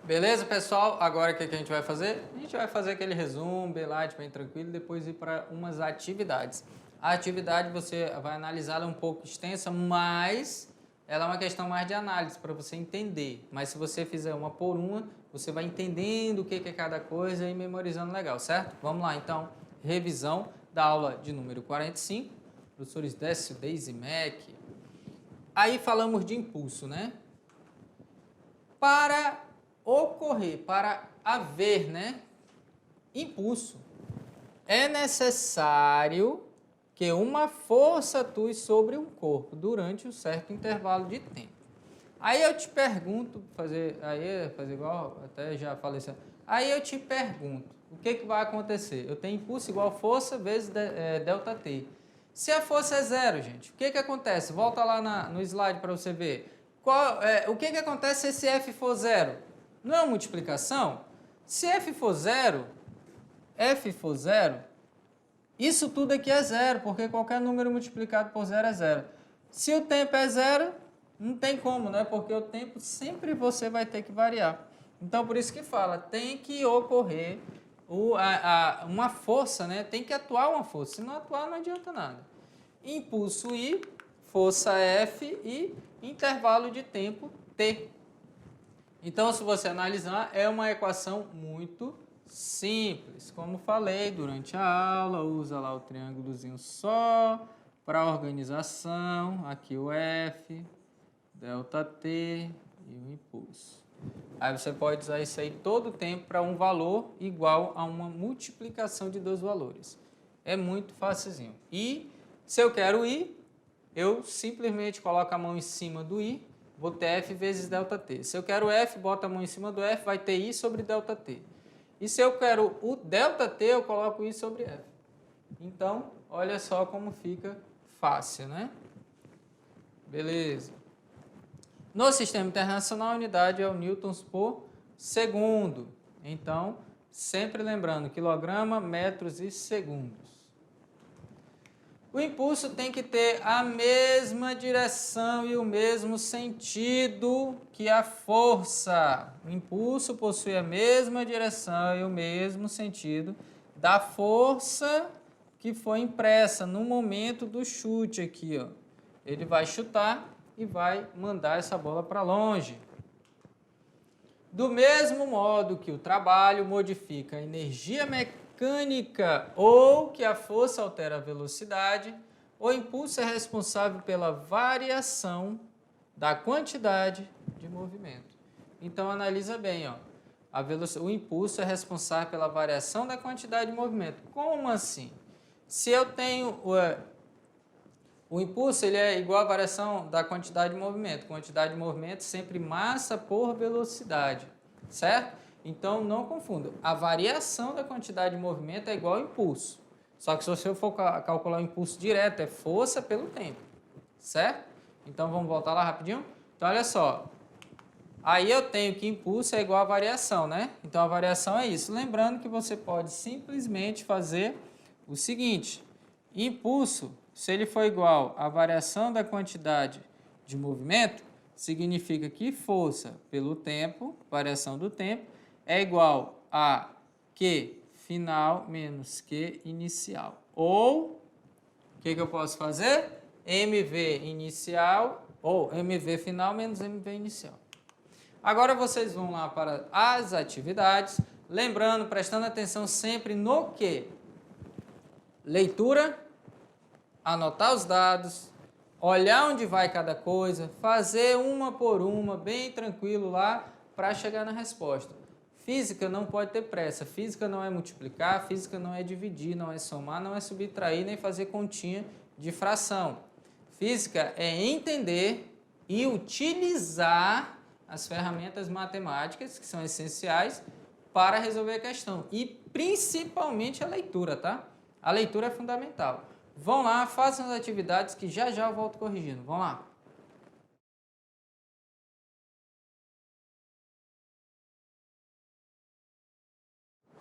Beleza, pessoal? Agora o que a gente vai fazer? A gente vai fazer aquele resumo, bem light, bem tranquilo, e depois ir para umas atividades. A atividade você vai analisá-la um pouco extensa, mas ela é uma questão mais de análise para você entender. Mas se você fizer uma por uma, você vai entendendo o que é cada coisa e memorizando legal, certo? Vamos lá, então. Revisão da aula de número 45, professores Décio, Deise, Mac. Aí falamos de impulso, né? Para ocorrer, para haver, né, impulso, é necessário que uma força atue sobre um corpo durante um certo intervalo de tempo. Aí eu te pergunto, fazer igual, até já falei assim, aí eu te pergunto, o que vai acontecer? Eu tenho impulso igual força vezes ΔT. Se a força é zero, gente, o que acontece? Volta lá no slide para você ver. O que acontece se esse F for zero? Não é uma multiplicação? Se F for zero, isso tudo aqui é zero, porque qualquer número multiplicado por zero é zero. Se o tempo é zero, não tem como, né? Porque o tempo sempre você vai ter que variar. Então, por isso que fala, tem que ocorrer uma força, né? Tem que atuar uma força. Se não atuar, não adianta nada. Impulso I, força F e intervalo de tempo T. Então, se você analisar, é uma equação muito simples. Como falei durante a aula, usa lá o triângulozinho só para organização. Aqui o F, ΔT e o impulso. Aí você pode usar isso aí todo o tempo para um valor igual a uma multiplicação de dois valores. É muito facilzinho. E se eu quero I, eu simplesmente coloco a mão em cima do I, vou ter F vezes ΔT. Se eu quero F, boto a mão em cima do F, vai ter I sobre ΔT. E se eu quero o ΔT, eu coloco I sobre F. Então, olha só como fica fácil, né? Beleza. No sistema internacional, a unidade é o newtons por segundo. Então, sempre lembrando, quilograma, metros e segundos. O impulso tem que ter a mesma direção e o mesmo sentido que a força. O impulso possui a mesma direção e o mesmo sentido da força que foi impressa no momento do chute aqui, ó. Ele vai chutar e vai mandar essa bola para longe. Do mesmo modo que o trabalho modifica a energia mecânica ou que a força altera a velocidade, o impulso é responsável pela variação da quantidade de movimento. Então, analisa bem, ó. O impulso é responsável pela variação da quantidade de movimento. Como assim? Se eu tenho o impulso, ele é igual à variação da quantidade de movimento. Quantidade de movimento sempre massa por velocidade, certo? Então, não confunda. A variação da quantidade de movimento é igual ao impulso. Só que se você for calcular o impulso direto, é força pelo tempo, certo? Então, vamos voltar lá rapidinho? Então, olha só. Aí eu tenho que impulso é igual a variação, né? Então, a variação é isso. Lembrando que você pode simplesmente fazer o seguinte. Impulso, se ele for igual à variação da quantidade de movimento, significa que força pelo tempo, variação do tempo, é igual a Q final menos Q inicial. Ou, o que eu posso fazer? MV inicial, ou MV final menos MV inicial. Agora vocês vão lá para as atividades, lembrando, prestando atenção sempre no que? Leitura, anotar os dados, olhar onde vai cada coisa, fazer uma por uma, bem tranquilo lá, para chegar na resposta. Física não pode ter pressa, física não é multiplicar, física não é dividir, não é somar, não é subtrair, nem fazer continha de fração. Física é entender e utilizar as ferramentas matemáticas, que são essenciais, para resolver a questão. E principalmente a leitura, tá? A leitura é fundamental. Vão lá, façam as atividades que já eu volto corrigindo. Vão lá.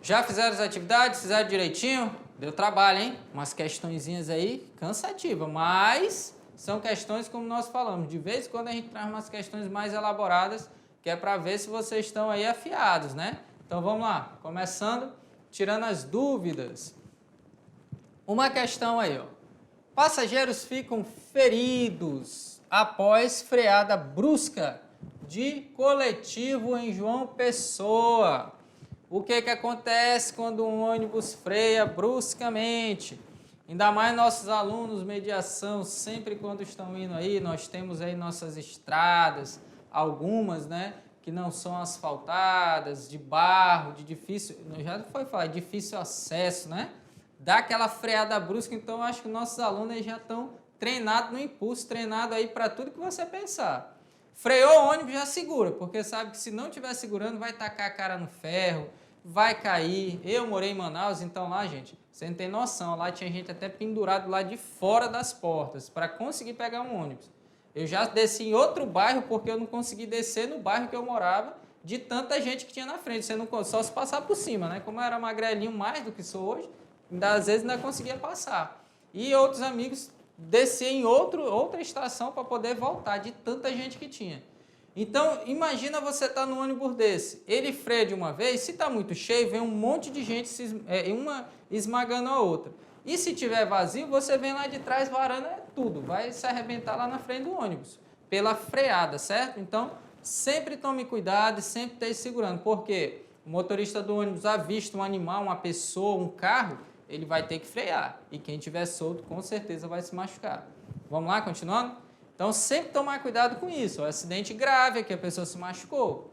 Já fizeram as atividades? Fizeram direitinho? Deu trabalho, hein? Umas questõezinhas aí cansativas, mas são questões como nós falamos. De vez em quando a gente traz umas questões mais elaboradas que é para ver se vocês estão aí afiados, né? Então vamos lá, começando, tirando as dúvidas. Uma questão aí, ó. Passageiros ficam feridos após freada brusca de coletivo em João Pessoa. O que acontece quando um ônibus freia bruscamente? Ainda mais nossos alunos, mediação, sempre quando estão indo aí, nós temos aí nossas estradas, algumas, né, que não são asfaltadas, de barro, de difícil, já foi falar, difícil acesso, né? Dá aquela freada brusca, então eu acho que nossos alunos aí já estão treinados no impulso, treinados aí para tudo que você pensar. Freou o ônibus, já segura, porque sabe que se não estiver segurando, vai tacar a cara no ferro, vai cair. Eu morei em Manaus, então lá, gente, você não tem noção, lá tinha gente até pendurado lá de fora das portas para conseguir pegar um ônibus. Eu já desci em outro bairro porque eu não consegui descer no bairro que eu morava de tanta gente que tinha na frente. Você não só se passar por cima, né? Como eu era magrelinho mais do que sou hoje, às vezes ainda conseguia passar. E outros amigos desciam em outra estação para poder voltar, de tanta gente que tinha. Então, imagina você estar num ônibus desse. Ele freia de uma vez, se está muito cheio, vem um monte de gente uma esmagando a outra. E se tiver vazio, você vem lá de trás varando tudo, vai se arrebentar lá na frente do ônibus, pela freada, certo? Então, sempre tome cuidado e sempre esteja segurando, porque o motorista do ônibus avista um animal, uma pessoa, um carro, ele vai ter que frear. E quem estiver solto, com certeza vai se machucar. Vamos lá, continuando? Então, sempre tomar cuidado com isso. O acidente grave é que a pessoa se machucou.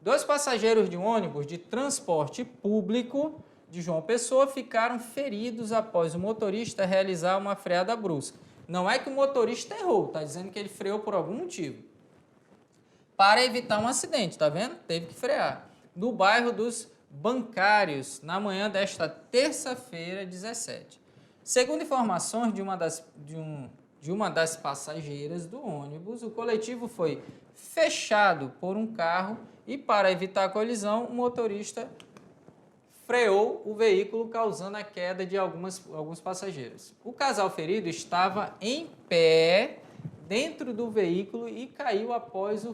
2 passageiros de um ônibus de transporte público de João Pessoa ficaram feridos após o motorista realizar uma freada brusca. Não é que o motorista errou, está dizendo que ele freou por algum motivo. Para evitar um acidente, tá vendo? Teve que frear. No bairro dos Bancários, na manhã desta terça-feira, 17. Segundo informações de uma das passageiras do ônibus, o coletivo foi fechado por um carro e, para evitar a colisão, o motorista freou o veículo, causando a queda de alguns passageiros. O casal ferido estava em pé dentro do veículo e caiu após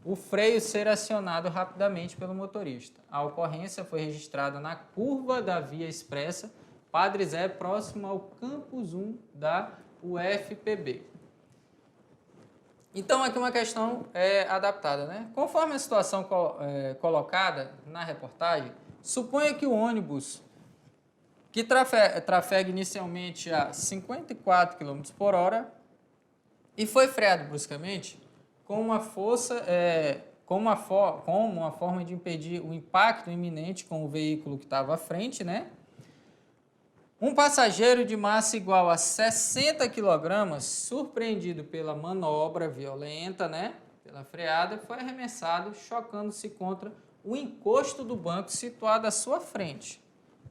o freio ser acionado rapidamente pelo motorista. A ocorrência foi registrada na curva da Via Expressa Padre Zé, próximo ao Campus 1 da UFPB. Então, aqui uma questão adaptada, né? Conforme a situação colocada na reportagem, suponha que o ônibus que trafega inicialmente a 54 km por hora e foi freado bruscamente com uma forma de impedir o impacto iminente com o veículo que estava à frente, né? Um passageiro de massa igual a 60 kg, surpreendido pela manobra violenta, né, pela freada, foi arremessado, chocando-se contra o encosto do banco situado à sua frente.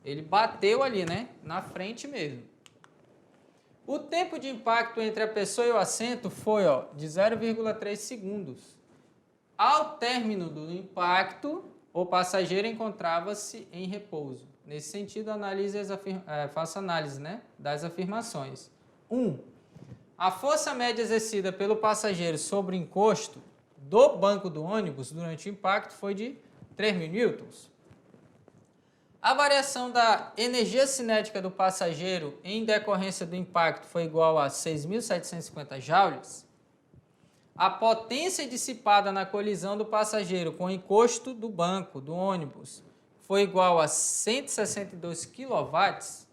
Ele bateu ali, né, na frente mesmo. O tempo de impacto entre a pessoa e o assento foi de 0,3 segundos. Ao término do impacto, o passageiro encontrava-se em repouso. Nesse sentido, faça análise, né, das afirmações. 1. A força média exercida pelo passageiro sobre o encosto do banco do ônibus durante o impacto foi de 3.000 newtons. A variação da energia cinética do passageiro em decorrência do impacto foi igual a 6.750 joules. A potência dissipada na colisão do passageiro com o encosto do banco do ônibus foi igual a 162 kW.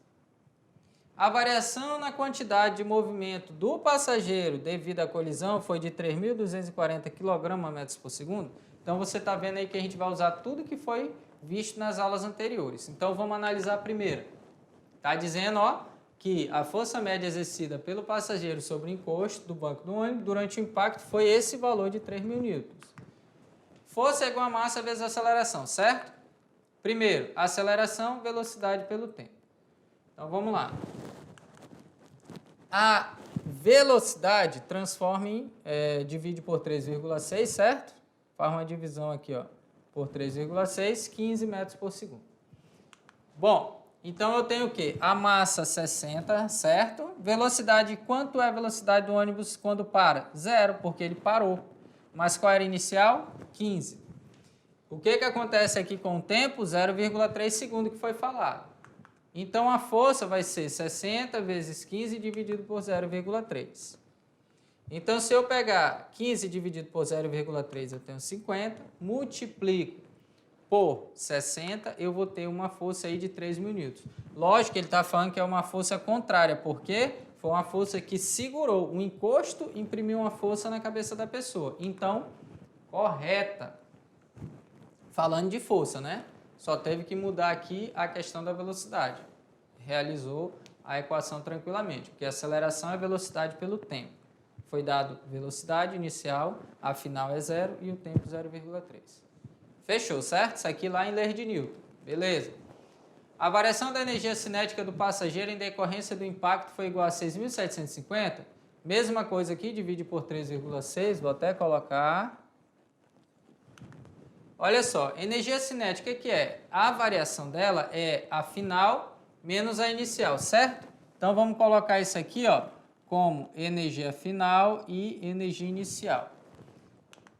A variação na quantidade de movimento do passageiro devido à colisão foi de 3.240 kg/m por segundo. Então, você está vendo aí que a gente vai usar tudo que foi visto nas aulas anteriores. Então, vamos analisar a primeira. Está dizendo que a força média exercida pelo passageiro sobre o encosto do banco do ônibus durante o impacto foi esse valor de 3.000 newtons. Força é igual a massa vezes a aceleração, certo? Primeiro, aceleração, velocidade pelo tempo. Então, vamos lá. A velocidade transforma em, divide por 3,6, certo? Faz uma divisão aqui, por 3,6, 15 metros por segundo. Bom, então eu tenho o quê? A massa 60, certo? Velocidade, quanto é a velocidade do ônibus quando para? 0, porque ele parou. Mas qual era a inicial? 15. O que acontece aqui com o tempo? 0,3 segundos que foi falado. Então, a força vai ser 60 vezes 15 dividido por 0,3. Então, se eu pegar 15 dividido por 0,3, eu tenho 50, multiplico por 60, eu vou ter uma força aí de 3.000 newtons. Lógico que ele está falando que é uma força contrária, porque foi uma força que segurou o encosto e imprimiu uma força na cabeça da pessoa. Então, correta. Falando de força, né? Só teve que mudar aqui a questão da velocidade. Realizou a equação tranquilamente, porque a aceleração é velocidade pelo tempo. Foi dado velocidade inicial, a final é 0 e o tempo 0,3. Fechou, certo? Isso aqui lá em leis de Newton. Beleza. A variação da energia cinética do passageiro em decorrência do impacto foi igual a 6.750. Mesma coisa aqui, divide por 3,6, vou até colocar. Olha só, energia cinética, o que é? A variação dela é a final menos a inicial, certo? Então, vamos colocar isso aqui, ó, como energia final e energia inicial.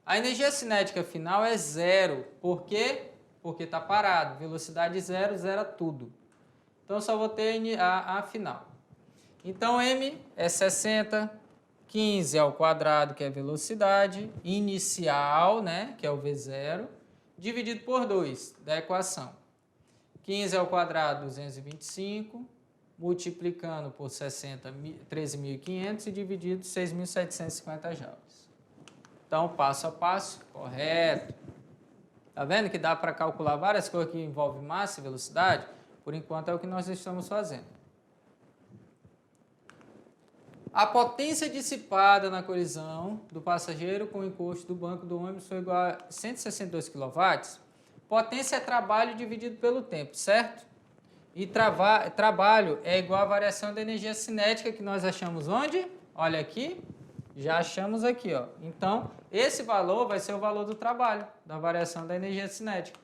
A energia cinética final é zero. Por quê? Porque está parado. Velocidade zero, zera tudo. Então, só vou ter a final. Então, M é 60, 15 ao quadrado, que é a velocidade, inicial, né, que é o V0, dividido por 2 da equação. 15 ao quadrado, 225, multiplicando por 60, 13.500 e dividido 6.750 joules. Então, passo a passo, correto. Tá vendo que dá para calcular várias coisas que envolvem massa e velocidade? Por enquanto é o que nós estamos fazendo. A potência dissipada na colisão do passageiro com o encosto do banco do ônibus foi igual a 162 kW. Potência é trabalho dividido pelo tempo, certo? E trabalho é igual à variação da energia cinética que nós achamos onde? Olha aqui, já achamos aqui, ó. Então, esse valor vai ser o valor do trabalho, da variação da energia cinética.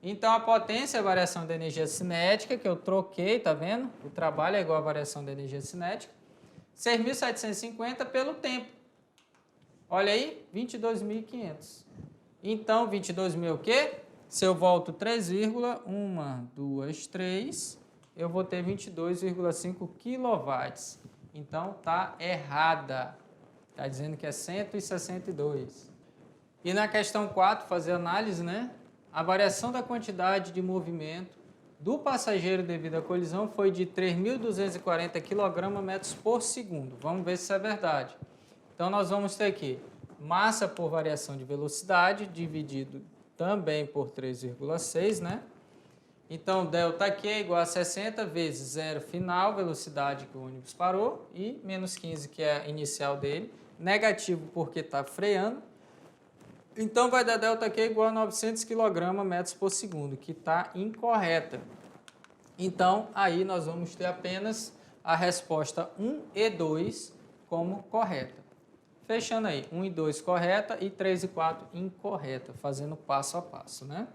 Então, a potência é a variação da energia cinética, que eu troquei, tá vendo? O trabalho é igual à variação da energia cinética. 6.750 pelo tempo. Olha aí, 22.500. Então, 22.000 o quê? Se eu volto 3, 1, 2, 3, eu vou ter 22,5 kW. Então, tá errada. Está dizendo que é 162. E na questão 4, fazer análise, né? A variação da quantidade de movimento do passageiro devido à colisão foi de 3.240 kg/metros por segundo. Vamos ver se isso é verdade. Então, nós vamos ter aqui massa por variação de velocidade, dividido também por 3,6, né? Então, ΔQ é igual a 60 vezes 0 final, velocidade que o ônibus parou, e menos 15, que é a inicial dele, negativo porque está freando. Então, vai dar ΔQ igual a 900 kg/metros por segundo, que está incorreta. Então, aí nós vamos ter apenas a resposta 1 e 2 como correta. Fechando aí, 1 e 2 correta e 3 e 4 incorreta, fazendo passo a passo, né?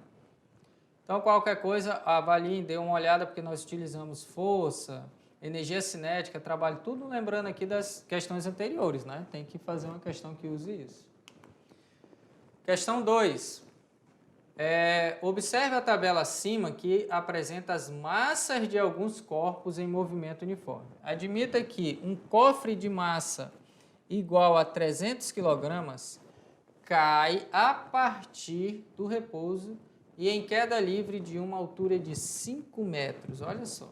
Então, qualquer coisa, avaliem, dê uma olhada, porque nós utilizamos força, energia cinética, trabalho, tudo lembrando aqui das questões anteriores, né? Tem que fazer uma questão que use isso. Questão 2. Observe a tabela acima que apresenta as massas de alguns corpos em movimento uniforme. Admita que um cofre de massa igual a 300 kg cai a partir do repouso e em queda livre de uma altura de 5 metros. Olha só.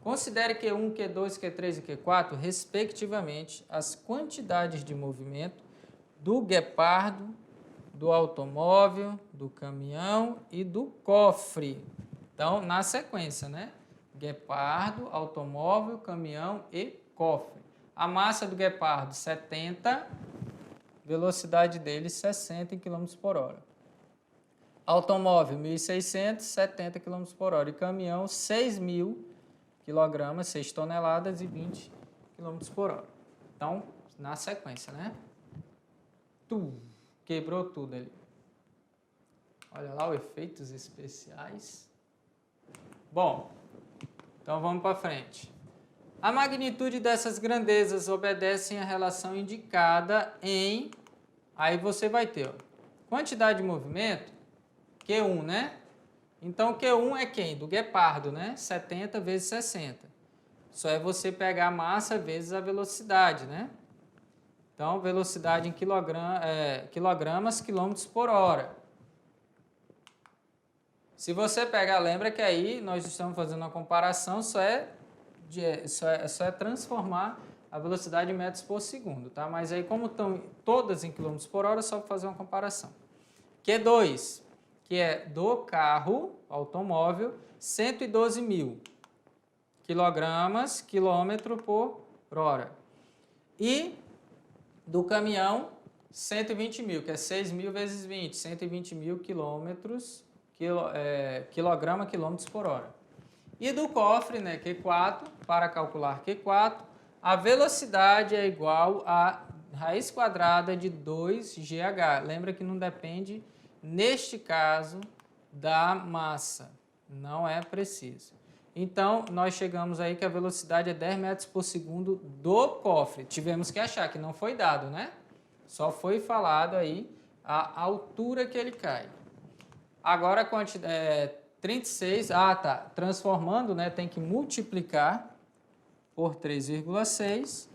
Considere Q1, Q2, Q3 e Q4, respectivamente, as quantidades de movimento do guepardo, do automóvel, do caminhão e do cofre. Então, na sequência, né? Guepardo, automóvel, caminhão e cofre. A massa do guepardo, 70, velocidade dele, 60 km por hora. Automóvel, 1.600, 70 km por hora. E caminhão, 6.000 kg, 6 toneladas e 20 km por hora. Então, na sequência, né? Quebrou tudo ali. Olha lá, os efeitos especiais. Bom, então vamos para frente. A magnitude dessas grandezas obedecem à relação indicada em Aí você vai ter, ó, quantidade de movimento, Q1, né? Então, Q1 é quem? Do guepardo, né? 70 vezes 60. Só é você pegar a massa vezes a velocidade, né? Então, velocidade em quilogramas, quilômetros por hora. Se você pegar, lembra que aí nós estamos fazendo uma comparação, só é transformar a velocidade em metros por segundo, tá? Mas aí, como estão todas em quilômetros por hora, só para fazer uma comparação. Q2, que é do carro, automóvel, 112 mil quilogramas, quilômetro por hora. E do caminhão, 120 mil, que é 6 mil vezes 20, 120 mil quilômetros, quilograma, quilômetros por hora. E do cofre, né, Q4, para calcular Q4, a velocidade é igual a raiz quadrada de 2GH. Lembra que não depende, neste caso, da massa. Não é preciso. Então, nós chegamos aí que a velocidade é 10 metros por segundo do cofre. Tivemos que achar, que não foi dado, né? Só foi falado aí a altura que ele cai. Agora, 36, transformando, né? Tem que multiplicar por 3,6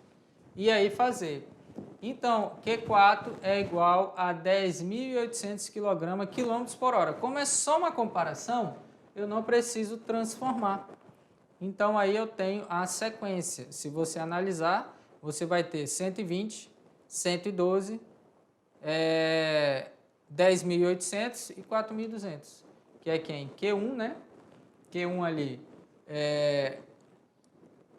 e aí fazer. Então, Q4 é igual a 10.800 quilômetros por hora. Como é só uma comparação, eu não preciso transformar. Então, aí eu tenho a sequência. Se você analisar, você vai ter 120, 112, 10.800 e 4.200. Que é quem? Q1, né? Q1 ali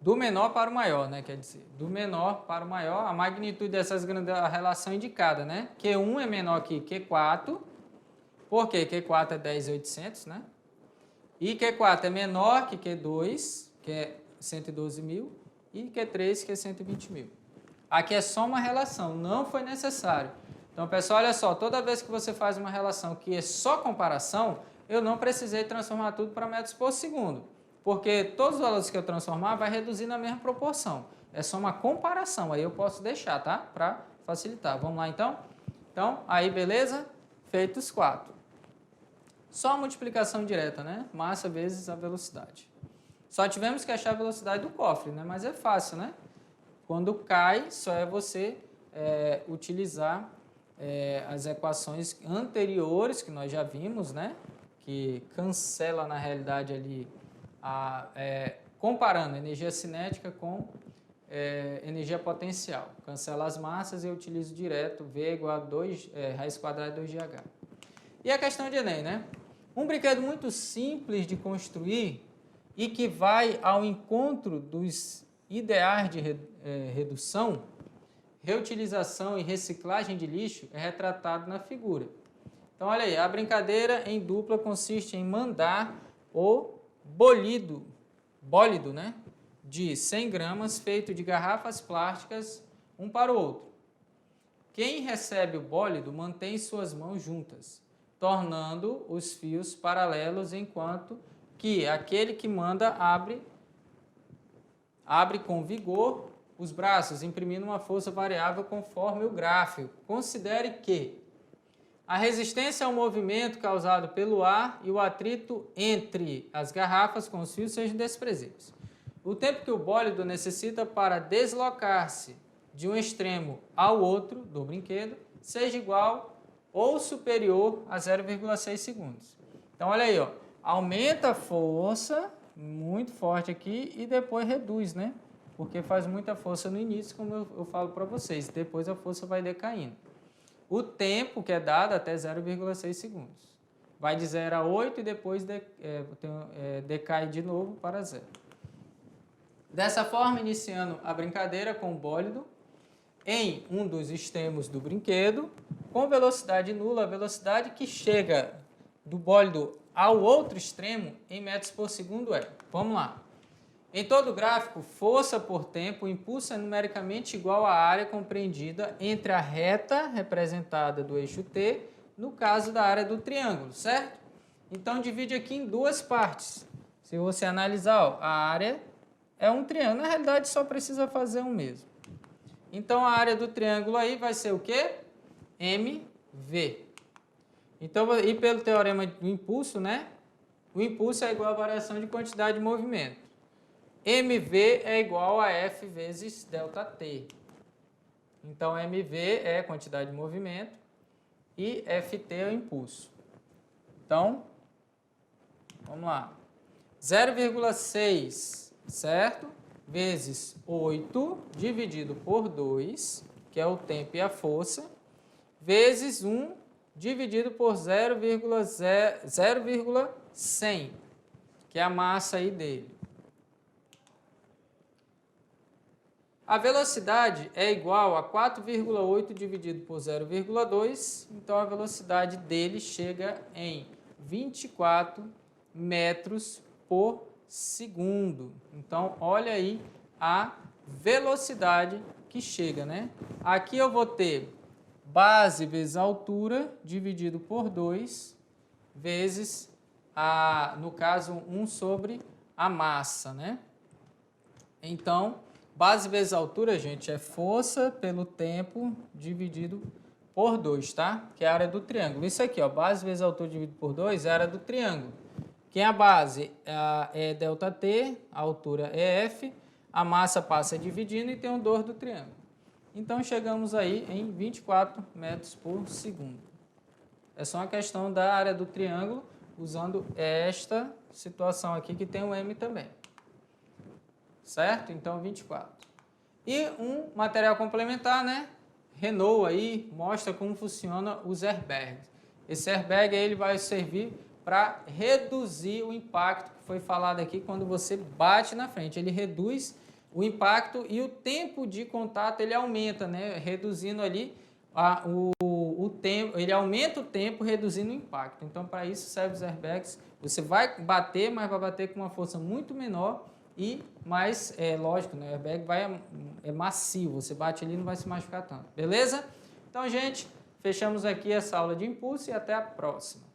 do menor para o maior, né? Quer dizer, do menor para o maior, a magnitude dessas grandes, a relação indicada, né? Q1 é menor que Q4, porque Q4 é 10.800, né? E Q4 é menor que Q2, que é 112 mil, e Q3, que é 120 mil. Aqui é só uma relação, não foi necessário. Então, pessoal, olha só, toda vez que você faz uma relação que é só comparação, eu não precisei transformar tudo para metros por segundo, porque todos os valores que eu transformar vai reduzir na mesma proporção. É só uma comparação, aí eu posso deixar, tá? Para facilitar. Vamos lá, então? Então, aí, beleza? Feitos 4. Só a multiplicação direta, né? Massa vezes a velocidade. Só tivemos que achar a velocidade do cofre, né? Mas é fácil, né? Quando cai, só é você utilizar as equações anteriores que nós já vimos, né? Que cancela, na realidade, ali, comparando energia cinética com energia potencial. Cancela as massas e eu utilizo direto V igual a 2, raiz quadrada de 2GH. E a questão de Enem, né? Um brinquedo muito simples de construir e que vai ao encontro dos ideais de redução, reutilização e reciclagem de lixo é retratado na figura. Então, olha aí, a brincadeira em dupla consiste em mandar o bólido, né, de 100 gramas feito de garrafas plásticas um para o outro. Quem recebe o bólido mantém suas mãos juntas, tornando os fios paralelos, enquanto que aquele que manda abre com vigor os braços, imprimindo uma força variável conforme o gráfico. Considere que a resistência ao movimento causado pelo ar e o atrito entre as garrafas com os fios sejam desprezíveis. O tempo que o bólido necessita para deslocar-se de um extremo ao outro do brinquedo seja igual ou superior a 0,6 segundos. Então, olha aí, ó, aumenta a força, muito forte aqui, e depois reduz, né? Porque faz muita força no início, como eu falo para vocês, depois a força vai decaindo. O tempo que é dado até 0,6 segundos. Vai de 0 a 8 e depois decai de novo para 0. Dessa forma, iniciando a brincadeira com o bólido, em um dos extremos do brinquedo, com velocidade nula, a velocidade que chega do bólido ao outro extremo em metros por segundo é. Vamos lá. Em todo gráfico, força por tempo, o impulso é numericamente igual à área compreendida entre a reta representada do eixo T, no caso da área do triângulo, certo? Então, divide aqui em duas partes. Se você analisar, ó, a área é um triângulo. Na realidade, só precisa fazer um mesmo. Então, a área do triângulo aí vai ser o quê? mv. Então, e pelo teorema do impulso, né? O impulso é igual à variação de quantidade de movimento. mv é igual a F vezes ΔT. Então, mv é a quantidade de movimento e Ft é o impulso. Então, vamos lá. 0,6, certo? Vezes 8 dividido por 2, que é o tempo e a força, vezes 1 dividido por 0,100, que é a massa aí dele. A velocidade é igual a 4,8 dividido por 0,2, então a velocidade dele chega em 24 metros por segundo. Então, olha aí a velocidade que chega, né? Aqui eu vou ter base vezes altura dividido por 2 vezes, no caso, 1 sobre a massa, né? Então, base vezes altura, gente, é força pelo tempo dividido por 2, tá? Que é a área do triângulo. Isso aqui, ó, base vezes altura dividido por 2 é a área do triângulo. Quem é a base é ΔT, a altura é F, a massa passa dividindo e tem o dor do triângulo. Então, chegamos aí em 24 metros por segundo. É só uma questão da área do triângulo, usando esta situação aqui que tem o M também. Certo? Então, 24. E um material complementar, né? Renault aí mostra como funciona os airbags. Esse airbag aí, ele vai servir para reduzir o impacto que foi falado aqui quando você bate na frente. Ele reduz o impacto e o tempo de contato ele aumenta, né? Reduzindo ali o tempo, ele aumenta o tempo reduzindo o impacto. Então, para isso serve os airbags. Você vai bater, mas vai bater com uma força muito menor e mais, lógico, né? O airbag é macio, você bate ali e não vai se machucar tanto. Beleza? Então, gente, fechamos aqui essa aula de impulso e até a próxima.